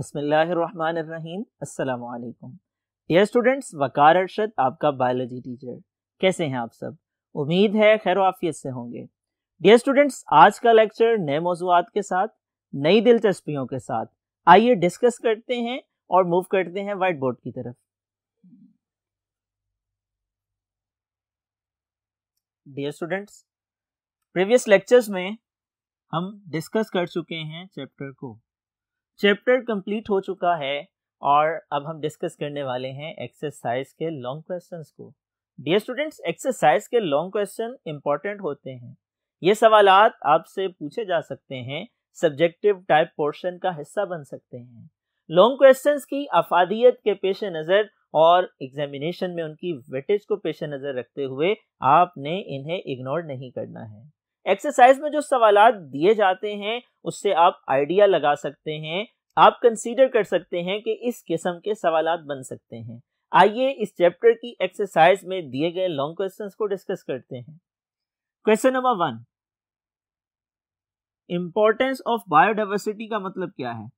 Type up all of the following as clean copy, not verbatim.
बिस्मिल्लाहिर्रहमानिर्रहीम। अस्सलामु अलैकुम। डियर स्टूडेंट्स, वकार अरशद आपका बायोलॉजी टीचर। कैसे हैं आप सब? उम्मीद है खैर आफियत से होंगे। डियर स्टूडेंट्स, आज का लेक्चर नए मौज़ूआत के साथ, नई दिलचस्पियों के साथ आइए डिस्कस करते हैं और मूव करते हैं व्हाइट बोर्ड की तरफ। डियर स्टूडेंट्स, प्रीवियस लेक्चर्स में हम डिस्कस कर चुके हैं चैप्टर कंप्लीट हो चुका है और अब हम डिस्कस करने वाले हैं एक्सरसाइज के लॉन्ग क्वेश्चंस को। डियर स्टूडेंट्स, एक्सरसाइज के लॉन्ग क्वेश्चन इंपॉर्टेंट होते हैं। ये सवालात आपसे पूछे जा सकते हैं, सब्जेक्टिव टाइप पोर्शन का हिस्सा बन सकते हैं। लॉन्ग क्वेश्चंस की अफादियत के पेश नज़र और एग्जामिनेशन में उनकी वेटेज को पेश नज़र रखते हुए आपने इन्हें इग्नोर नहीं करना है। एक्सरसाइज में जो सवालात दिए जाते हैं उससे आप आइडिया लगा सकते हैं, आप कंसीडर कर सकते हैं कि इस किस्म के सवालात बन सकते हैं। आइए इस चैप्टर की एक्सरसाइज में दिए गए लॉन्ग क्वेश्चंस को डिस्कस करते हैं। Question number 1, importance of biodiversity का मतलब क्या है?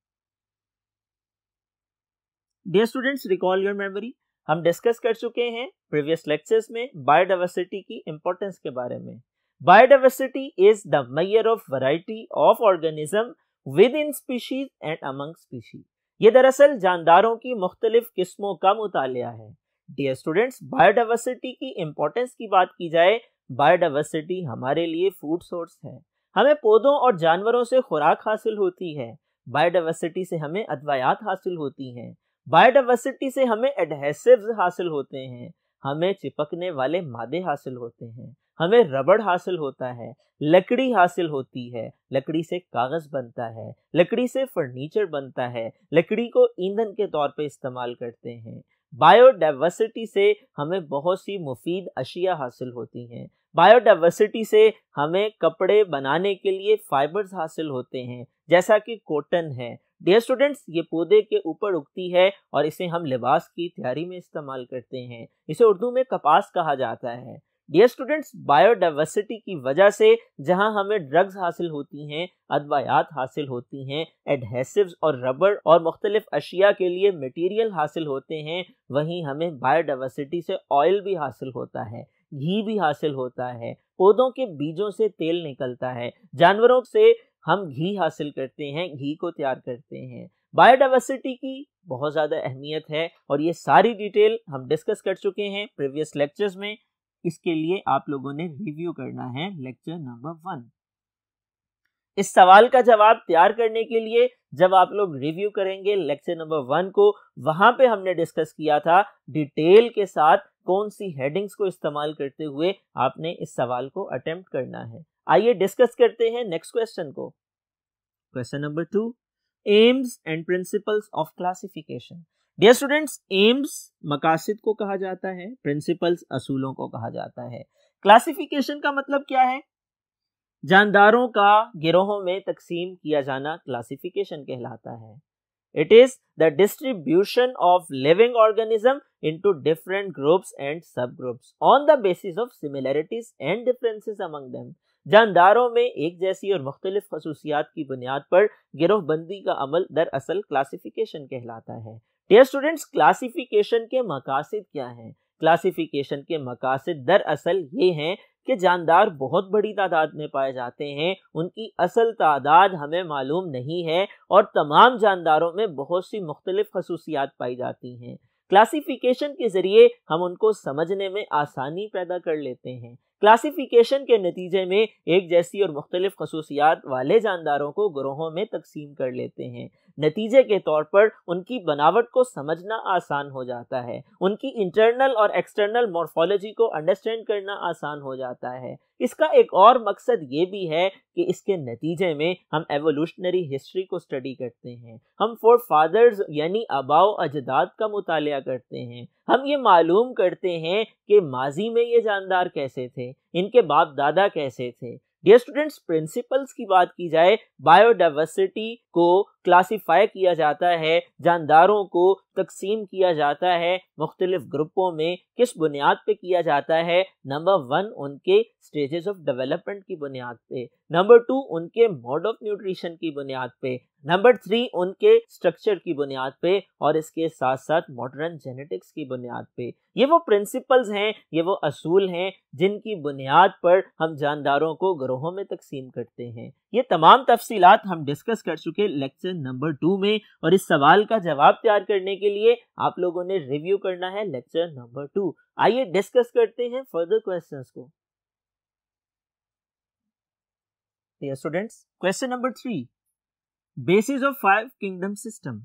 Dear students, recall your memory. हम डिस्कस कर चुके हैं प्रीवियस लेक्चर्स में बायोडाइवर्सिटी की इंपॉर्टेंस के बारे में। Biodiversity is the measure of variety of organism within species and among species. ये दरअसल जानदारों की मुख्तलिफ किस्मों का मुतालिया है। डियर स्टूडेंट्स, बायोडाइवर्सिटी की इंपॉर्टेंस की बात की जाए, बायोडाइवर्सिटी हमारे लिए फूड सोर्स है। हमें पौधों और जानवरों से खुराक हासिल होती है। बायोडाइवर्सिटी से हमें अदवायात हासिल होती हैं। बायोडाइवर्सिटी से हमें एडहेसिव्स हासिल होते हैं। हमें चिपकने वाले मादे हासिल होते हैं। हमें रबड़ हासिल होता है, लकड़ी हासिल होती है, लकड़ी से कागज बनता है, लकड़ी से फर्नीचर बनता है, लकड़ी को ईंधन के तौर पे इस्तेमाल करते हैं। बायोडाइवर्सिटी से हमें बहुत सी मुफीद अशिया हासिल होती हैं। बायोडाइवर्सिटी से हमें कपड़े बनाने के लिए फाइबर्स हासिल होते हैं, जैसा कि कॉटन है। डियर स्टूडेंट्स, ये पौधे के ऊपर उगती है और इसे हम लिबास की तैयारी में इस्तेमाल करते हैं। इसे उर्दू में कपास कहा जाता है। डियर स्टूडेंट्स, बायोडाइवर्सिटी की वजह से जहां हमें ड्रग्स हासिल होती हैं, अदवायात हासिल होती हैं, एडहेसिव्स और रबड़ और मुख्तलिफ अशिया के लिए मटेरियल हासिल होते हैं, वहीं हमें बायोडाइवर्सिटी से ऑयल भी हासिल होता है, घी भी हासिल होता है, पौधों के बीजों से तेल निकलता है, जानवरों से हम घी हासिल करते हैं, घी को तैयार करते हैं। बायोडाइवर्सिटी की बहुत ज़्यादा अहमियत है और ये सारी डिटेल हम डिस्कस कर चुके हैं प्रीवियस लेक्चर्स में। इसके लिए आप लोगों ने रिव्यू करना है लेक्चर नंबर 1। इस सवाल का जवाब तैयार करने के लिए जब आप लोग रिव्यू करेंगे लेक्चर नंबर 1 को, वहां पे हमने डिस्कस किया था डिटेल के साथ कौन सी हेडिंग्स को इस्तेमाल करते हुए आपने इस सवाल को अटेम्प्ट करना है। आइए डिस्कस करते हैं नेक्स्ट क्वेश्चन को। Question number 2, aims and principles of classification. Dear students, aims मकासद को कहा जाता है, प्रिंसिपल्स असूलों को कहा जाता है। क्लासिफिकेशन का मतलब क्या है? जानदारों का गिरोहों में तकसीम किया जाना क्लासिफिकेशन कहलाता है। It is the distribution of living organism into different groups and sub groups on the basis of similarities and differences among them. जानदारों में एक जैसी और मुख्तलिफ खसूसियात की बुनियाद पर गिरोहबंदी का अमल दरअसल क्लासिफिकेशन कहलाता है। डियर स्टूडेंट्स, क्लासिफिकेशन के मकासद क्या हैं? क्लासिफिकेशन के मकासद दरअसल ये हैं कि जानदार बहुत बड़ी तादाद में पाए जाते हैं, उनकी असल तादाद हमें मालूम नहीं है और तमाम जानदारों में बहुत सी मुख्तलिफ खसूसियात पाई जाती हैं। क्लासिफिकेशन के जरिए हम उनको समझने में आसानी पैदा कर लेते हैं। क्लासिफिकेशन के नतीजे में एक जैसी और मुख्तलिफ खसूसियात वाले जानदारों को ग्रोहों में तकसीम कर लेते हैं। नतीजे के तौर पर उनकी बनावट को समझना आसान हो जाता है, उनकी इंटरनल और एक्सटर्नल मॉर्फोलॉजी को अंडरस्टैंड करना आसान हो जाता है। इसका एक और मकसद ये भी है कि इसके नतीजे में हम एवोल्यूशनरी हिस्ट्री को स्टडी करते हैं, हम फोर फादर्स यानी आबाओ अजदाद का मुतालिया करते हैं, हम ये मालूम करते हैं कि माजी में ये जानदार कैसे थे, इनके बाप दादा कैसे थे। डियर स्टूडेंट्स, प्रिंसिपल्स की बात की जाए, बायोडाइवर्सिटी को क्लासिफाई किया जाता है, जानदारों को तकसीम किया जाता है मुख्तलिफ ग्रुपों में, किस बुनियाद पे किया जाता है? नंबर 1 उनके स्टेजेस ऑफ डेवलपमेंट की बुनियाद पे, नंबर 2 उनके मोड ऑफ न्यूट्रिशन की बुनियाद पे, नंबर 3 उनके स्ट्रक्चर की बुनियाद पे, और इसके साथ साथ मॉडर्न जेनेटिक्स की बुनियाद पे। ये वो प्रिंसिपल्स हैं, ये वो असूल हैं जिनकी बुनियाद पर हम जानदारों को ग्रोहों में तकसीम करते हैं। ये तमाम तफसीलात हम डिस्कस कर चुके लेक्चर नंबर 2 में, और इस सवाल का जवाब तैयार करने के लिए आप लोगों ने रिव्यू करना है लेक्चर नंबर 2। आइए डिस्कस करते हैं फर्दर क्वेश्चंस को। Dear students, question number 3, basis of 5 kingdom system.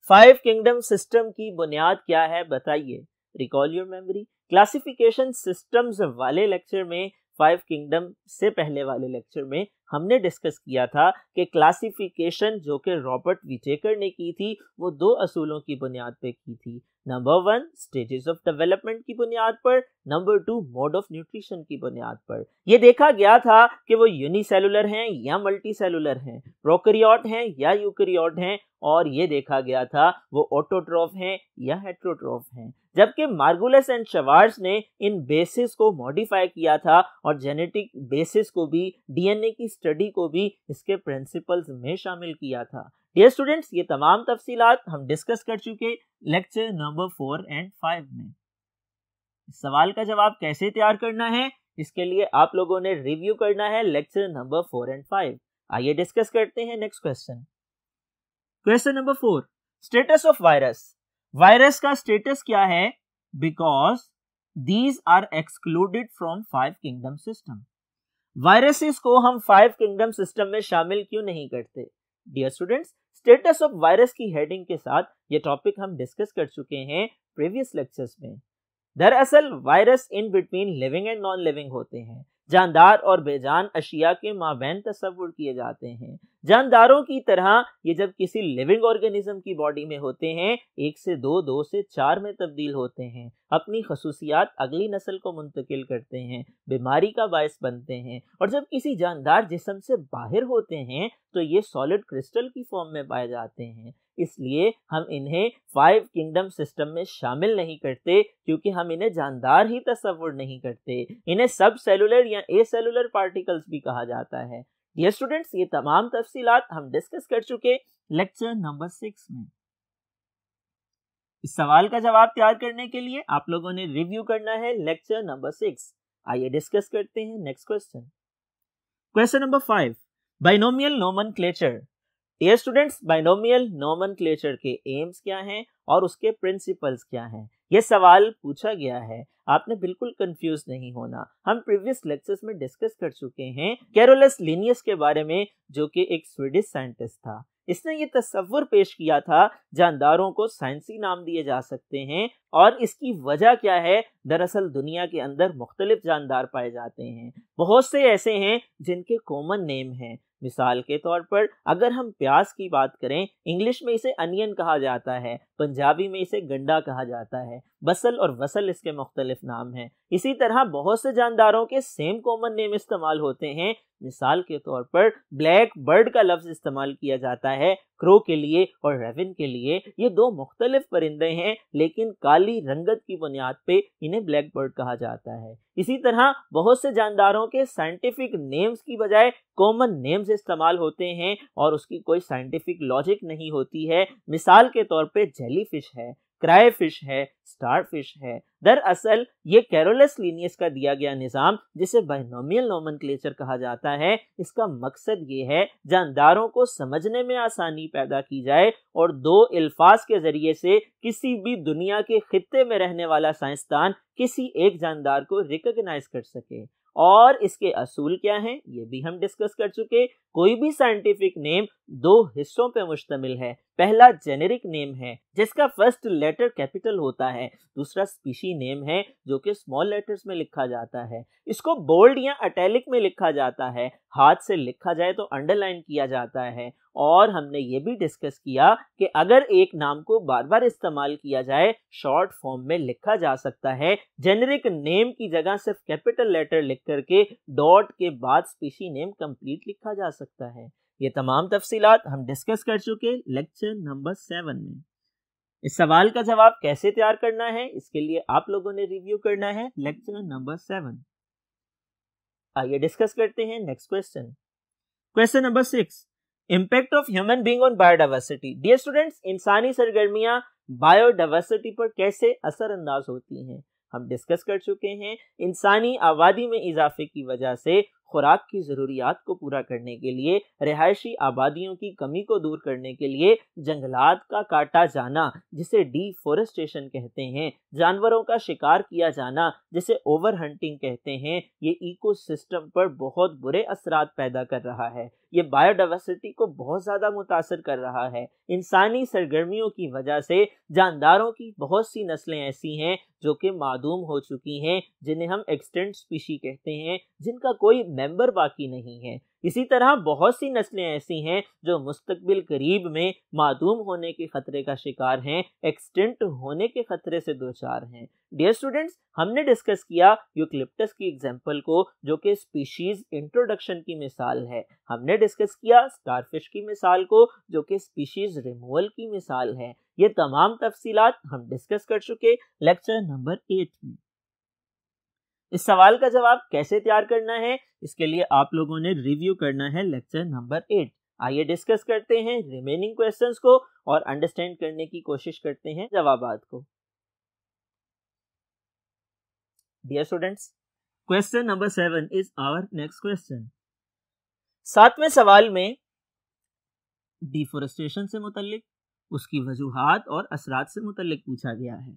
5 kingdom system की बुनियाद क्या है बताइए। Recall your memory. Classification systems वाले लेक्चर में, 5 किंगडम से पहले वाले लेक्चर में हमने डिस्कस किया था कि क्लासिफिकेशन जो कि रॉबर्ट विटेकर ने की थी वो 2 असूलों की बुनियाद पे की थी। नंबर 1 स्टेजेस ऑफ डेवलपमेंट की बुनियाद पर, नंबर 2 मोड ऑफ न्यूट्रिशन की बुनियाद पर। ये देखा गया था कि वो यूनिसेलुलर हैं या मल्टीसेलुलर हैं, प्रोकैरियोट हैं या यूकैरियोट हैं, और ये देखा गया था वो ऑटोट्रॉफ हैं या हेटेरोट्रॉफ हैं। जबकि मार्गुलिस एंड शवार्ट्ज ने इन बेसिस को मॉडिफाई किया था और जेनेटिक बेसिस को भी, डीएनए की स्टडी को भी इसके प्रिंसिपल्स में शामिल किया था। डियर स्टूडेंट्स, ये तमाम तफसीलात हम डिस्कस कर चुके लेक्चर नंबर 4 एंड 5 में। इस सवाल का जवाब कैसे तैयार करना है, इसके लिए आप लोगों ने रिव्यू करना है लेक्चर नंबर 4 एंड 5। आइए डिस्कस करते हैं next question. Question number 4, status of virus. Virus का स्टेटस क्या है? Because these are excluded from 5 kingdom system. Viruses को हम 5 किंगडम सिस्टम में शामिल क्यों नहीं करते? Dear students, status of virus की हेडिंग के साथ ये टॉपिक हम डिस्कस कर चुके हैं प्रीवियस लेक्चर्स में। दरअसल virus in between living and non living होते हैं, जानदार और बेजान अशिया के माबैन तस्वुर किए जाते हैं। जानदारों की तरह ये जब किसी लिविंग ऑर्गेनिज्म की बॉडी में होते हैं, 1 से 2, 2 से 4 में तब्दील होते हैं, अपनी खसूसियात अगली नस्ल को मुंतकिल करते हैं, बीमारी का बायस बनते हैं, और जब किसी जानदार जिस्म से बाहर होते हैं तो ये सॉलिड क्रिस्टल की फॉर्म में पाए जाते हैं। इसलिए हम इन्हें 5 किंगडम सिस्टम में शामिल नहीं करते, क्योंकि हम इन्हें जानदार ही तस्वुर नहीं करते। इन्हें सब सेलुलर या ए सेलुलर पार्टिकल्स भी कहा जाता है। डियर स्टूडेंट्स, ये तमाम तफसीलात हम डिस्कस कर चुके लेक्चर नंबर 6 में। इस सवाल का जवाब तैयार करने के लिए आप लोगों ने रिव्यू करना है लेक्चर नंबर 6। आइए डिस्कस करते हैं next question. Question number 5, binomial nomenclature. Dear students, binomial nomenclature के एम्स क्या हैं और उसके प्रिंसिपल्स क्या हैं? यह सवाल पूछा गया है, आपने बिल्कुल कंफ्यूज नहीं होना। हम प्रीवियस लेक्चर्स में डिस्कस कर चुके हैं कैरोलस लिनियस के बारे में, जो कि एक स्वीडिश साइंटिस्ट था। इसने ये तस्वुर पेश किया था जानदारों को साइंसी नाम दिए जा सकते हैं, और इसकी वजह क्या है? दरअसल दुनिया के अंदर मुख्तलिफ जानदार पाए जाते हैं, बहुत से ऐसे हैं जिनके कॉमन नेम हैं। मिसाल के तौर पर अगर हम प्याज की बात करें, इंग्लिश में इसे अनियन कहा जाता है, पंजाबी में इसे गंडा कहा जाता है, बसल और वसल इसके मुख्तलिफ नाम हैं। इसी तरह बहुत से जानदारों के सेम कॉमन नेम इस्तेमाल होते हैं। मिसाल के तौर पर ब्लैक बर्ड का लफ्ज इस्तेमाल किया जाता है क्रो के लिए और रेविन के लिए। ये 2 मुख्तलिफ परिंदे हैं, लेकिन काली रंगत की बुनियाद पे इन्हें ब्लैक बर्ड कहा जाता है। इसी तरह बहुत से जानदारों के साइंटिफिक नेम्स की बजाय कॉमन नेम्स इस्तेमाल होते हैं और उसकी कोई साइंटिफिक लॉजिक नहीं होती है। मिसाल के तौर पे जेलीफिश है, क्राई फिश है, स्टार फिश है। दरअसल ये कैरोलस लिनियस का दिया गया निज़ाम, जिसे बाइनोमियल नोमेनक्लेचर कहा जाता है, इसका मकसद ये है जानदारों को समझने में आसानी पैदा की जाए और 2 अल्फाज के जरिए से किसी भी दुनिया के खित्ते में रहने वाला साइंसदान किसी एक जानदार को रिकॉग्नाइज कर सके। और इसके असूल क्या हैं ये भी हम डिस्कस कर चुके। कोई भी साइंटिफिक नेम 2 हिस्सों पे मुश्तमिल है। पहला जेनेरिक नेम है जिसका फर्स्ट लेटर कैपिटल होता है, दूसरा स्पीशी नेम है जो कि स्मॉल लेटर्स में लिखा जाता है। इसको बोल्ड या इटैलिक में लिखा जाता है, हाथ से लिखा जाए तो अंडरलाइन किया जाता है। और हमने ये भी डिस्कस किया कि अगर एक नाम को बार बार इस्तेमाल किया जाए, शॉर्ट फॉर्म में लिखा जा सकता है। जेनेरिक नेम की जगह सिर्फ कैपिटल लेटर लिख करके डॉट के बाद स्पीशी नेम कंप्लीट लिखा जा सकता है। ये तमाम तफसीलात हम डिस्कस कर चुके लेक्चर नंबर 7 में। इस सवाल का जवाब कैसे तैयार करना है, इसके लिए आप लोगों ने रिव्यू करना है लेक्चर नंबर 7। आइए डिस्कस करते हैं next question. Question number 6, impact of human being on biodiversity. Dear students, इंसानी सरगर्मियां बायोडाइवर्सिटी पर कैसे असरअंदाज होती हैं, हम डिस्कस कर चुके हैं। इंसानी आबादी में इजाफे की वजह से खुराक की ज़रूरियात को पूरा करने के लिए, रिहायशी आबादियों की कमी को दूर करने के लिए जंगलात का काटा जाना जिसे डिफोरेस्टेशन कहते हैं, जानवरों का शिकार किया जाना जिसे ओवर हंटिंग कहते हैं, ये इकोसिस्टम पर बहुत बुरे असरात पैदा कर रहा है। ये बायोडाइवर्सिटी को बहुत ज़्यादा मुतासर कर रहा है। इंसानी सरगर्मियों की वजह से जानदारों की बहुत सी नस्लें ऐसी हैं जो कि मादूम हो चुकी हैं, जिन्हें हम एक्सटिंक्ट स्पीशी कहते हैं, जिनका कोई मेंबर बाकी नहीं है। इसी तरह बहुत सी नस्लें ऐसी हैं जो मुस्तकबिल करीब में मादूम होने के खतरे का शिकार हैं, एक्सटिंक्ट होने के खतरे से दो चार हैं। डियर स्टूडेंट्स, हमने डिस्कस किया यूकलिप्टस की एग्जाम्पल को जो कि स्पीशीज इंट्रोडक्शन की मिसाल है। हमने डिस्कस किया स्टारफिश की मिसाल को जो कि स्पीशीज रिमूवल की मिसाल है। ये तमाम तफसीलात हम डिस्कस कर चुके लेक्चर नंबर 8 में। इस सवाल का जवाब कैसे तैयार करना है, इसके लिए आप लोगों ने रिव्यू करना है लेक्चर नंबर 8। आइए डिस्कस करते हैं रिमेनिंग क्वेश्चंस को और अंडरस्टैंड करने की कोशिश करते हैं जवाबात को। Dear students, question number 7 is our next question. 7वें सवाल में डिफोरेस्टेशन से मुतल्लिक, उसकी वजूहात और असरात से मुतल्लिक पूछा गया है।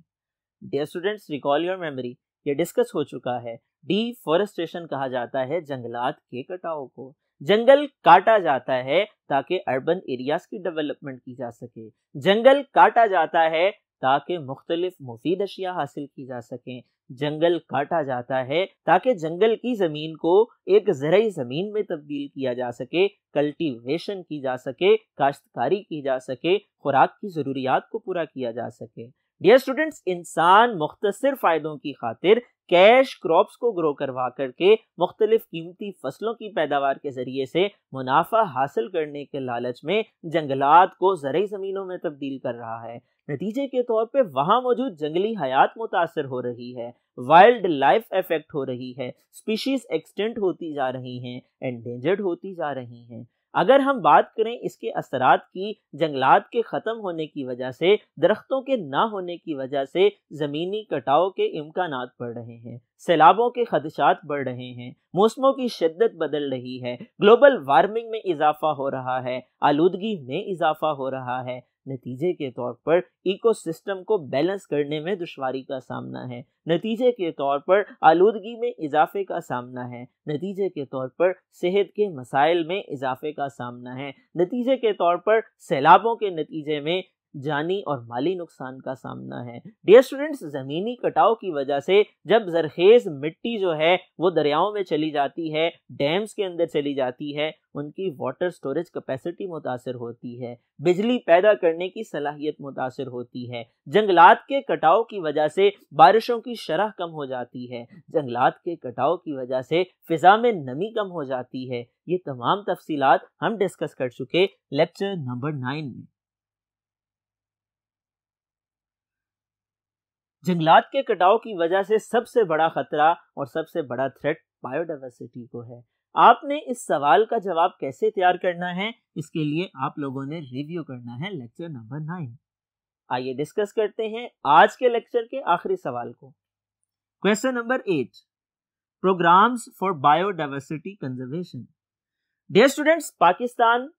Dear students, recall your memory, ये डिस्कस हो चुका है। डिफोरेस्टेशन कहा जाता है जंगलात के कटाव को। जंगल काटा जाता है ताकि अर्बन एरियाज की डेवलपमेंट की जा सके। जंगल काटा जाता है ताकि मुख्तलिफ मुफीद अशिया हासिल की जा सकें। जंगल काटा जाता है ताकि जंगल की ज़मीन को एक ज़रई ज़मीन में तब्दील किया जा सके, कल्टीवेशन की जा सके, काश्तकारी की जा सके, खुराक की ज़रूरियात को पूरा किया जा सके। डियर स्टूडेंट्स, इंसान मुख्तसर फ़ायदों की खातिर कैश क्रॉप्स को ग्रो करवा करके मुख्तलिफ कीमती फसलों की पैदावार के ज़रिए से मुनाफा हासिल करने के लालच में जंगलात को ज़रई ज़मीनों में तब्दील कर रहा है। नतीजे के तौर पे वहाँ मौजूद जंगली हयात मुतासर हो रही है, वाइल्ड लाइफ इफेक्ट हो रही है, स्पीशीज एक्सटेंट होती जा रही हैं, एंडेंजर्ड होती जा रही हैं। अगर हम बात करें इसके असरात की, जंगलात के ख़त्म होने की वजह से, दरख्तों के ना होने की वजह से ज़मीनी कटाव के इम्कानात बढ़ रहे हैं, सैलाबों के खदशात बढ़ रहे हैं, मौसमों की शिद्दत बदल रही है, ग्लोबल वार्मिंग में इजाफा हो रहा है, आलूदगी में इजाफा हो रहा है। नतीजे के तौर पर इकोसिस्टम को बैलेंस करने में दुश्वारी का सामना है। नतीजे के तौर पर आलूदगी में इजाफे का सामना है। नतीजे के तौर पर सेहत के मसाइल में इजाफे का सामना है। नतीजे के तौर पर सैलाबों के नतीजे में जानी और माली नुकसान का सामना है। डियर स्टूडेंट्स, ज़मीनी कटाव की वजह से जब ज़रखेज़ मिट्टी जो है वो दरियाओं में चली जाती है, डैम्स के अंदर चली जाती है, उनकी वाटर स्टोरेज कैपेसिटी मुतासर होती है, बिजली पैदा करने की सलाहियत मुतासर होती है। जंगलात के कटाव की वजह से बारिशों की शरह कम हो जाती है। जंगलात के कटाव की वजह से फिजा में नमी कम हो जाती है। ये तमाम तफसीलात हम डिस्कस कर चुके लेक्चर नंबर 9 में। जंगलात के कटाव की वजह से सबसे बड़ा खतरा और सबसे बड़ा थ्रेट बायोडाइवर्सिटी को है। आपने इस सवाल का जवाब कैसे तैयार करना है, इसके लिए आप लोगों ने रिव्यू करना है लेक्चर नंबर 9। आइए डिस्कस करते हैं आज के लेक्चर के आखिरी सवाल को। Question number 8, programmes for biodiversity conservation. Dear students, Pakistan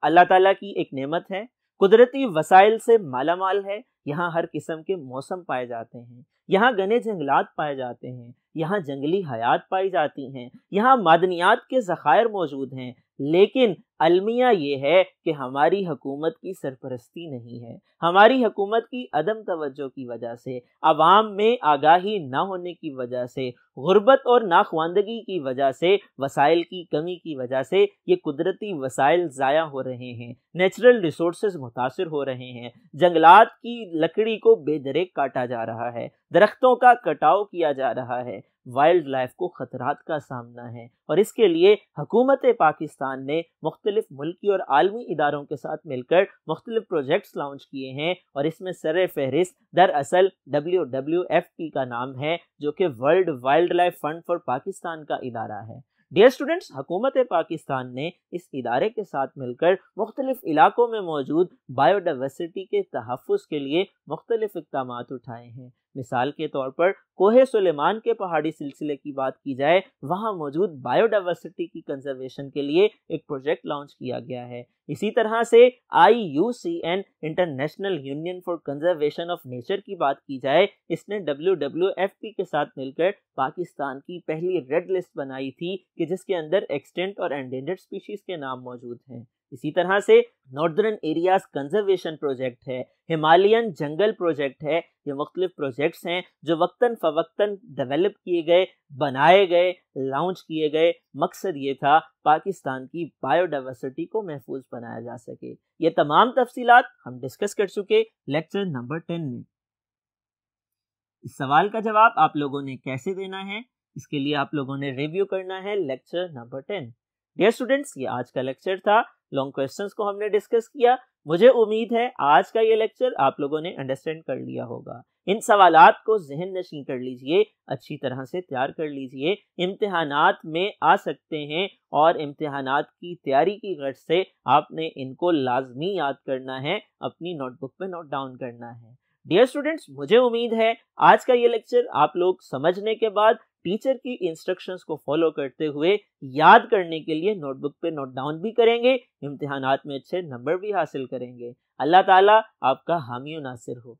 अल्लाह ताला की एक नेमत है, कुदरती वसाइल से मालामाल है। यहाँ हर किस्म के मौसम पाए जाते हैं, यहाँ घने जंगलात पाए जाते हैं, यहाँ जंगली हयात पाई जाती हैं, यहाँ मादनियात के ज़खायर मौजूद हैं। लेकिन अलमिया ये है कि हमारी हुकूमत की सरपरस्ती नहीं है। हमारी हुकूमत की अदम तवज्जो की वजह से, अवाम में आगाही ना होने की वजह से, गुर्बत और नाखवानदगी की वजह से, वसाइल की कमी की वजह से ये कुदरती वसाइल ज़ाया हो रहे हैं, नेचुरल रिसोर्सेज मुतासिर हो रहे हैं। जंगलात की लकड़ी को बेदरेक काटा जा रहा है, दरख्तों का कटाव किया जा रहा है, वाइल्ड लाइफ को खतरात का सामना है और इसके लिए हुकूमत पाकिस्तान ने मुख्तलिफ मुल्की और आलमी इदारों के साथ मिलकर मुख्तलिफ प्रोजेक्ट्स लॉन्च किए हैं और इसमें सर फहरिस्त दरअसल WWFP का नाम है, जो कि world wild life fund for Pakistan का इदारा है। डियर स्टूडेंट्स, हुकूमत पाकिस्तान ने इस इदारे के साथ मिलकर मुख्तलिफ इलाकों में मौजूद बायोडाइवर्सिटी के तहफ़्फ़ुज़ के लिए मुख्तलिफ इक़दाम उठाए हैं। मिसाल के तौर पर कोहे सुलेमान के पहाड़ी सिलसिले की बात की जाए, वहाँ मौजूद बायोडाइवर्सिटी की कंजर्वेशन के लिए एक प्रोजेक्ट लॉन्च किया गया है। इसी तरह से IUCN international union for conservation of nature की बात की जाए, इसने WWFP के साथ मिलकर पाकिस्तान की पहली रेड लिस्ट बनाई थी कि जिसके अंदर एक्सटेंट और एंडेंजर्ड स्पीशीज के नाम मौजूद हैं। इसी तरह से नॉर्दर्न एरियाज कंजर्वेशन प्रोजेक्ट है, हिमालयन जंगल प्रोजेक्ट है। ये मुख्तलिफ प्रोजेक्ट्स हैं जो वक्तन फ़वक्तन डेवलप किए गए, बनाए गए, लॉन्च किए गए। मकसद ये था पाकिस्तान की बायोडाइवर्सिटी को महफूज बनाया जा सके। ये तमाम तफसीलात हम डिस्कस कर चुके लेक्चर नंबर 10 में। इस सवाल का जवाब आप लोगों ने कैसे देना है, इसके लिए आप लोगों ने रिव्यू करना है लेक्चर नंबर 10। डियर स्टूडेंट्स, ये आज का लेक्चर था। लॉन्ग क्वेश्चंस को हमने डिस्कस किया। मुझे उम्मीद है आज का ये लेक्चर आप लोगों ने अंडरस्टैंड कर लिया होगा। इन सवालात को ज़हन नशीं कर लीजिए, अच्छी तरह से तैयार कर लीजिए। इम्तिहानात में आ सकते हैं और इम्तिहानात की तैयारी की गर्ज से आपने इनको लाजमी याद करना है, अपनी नोटबुक पे नोट डाउन करना है। डियर स्टूडेंट्स, मुझे उम्मीद है आज का ये लेक्चर आप लोग समझने के बाद टीचर की इंस्ट्रक्शंस को फॉलो करते हुए याद करने के लिए नोटबुक पे नोट डाउन भी करेंगे, इम्तिहानात में अच्छे नंबर भी हासिल करेंगे। अल्लाह ताला आपका हामी नासिर हो।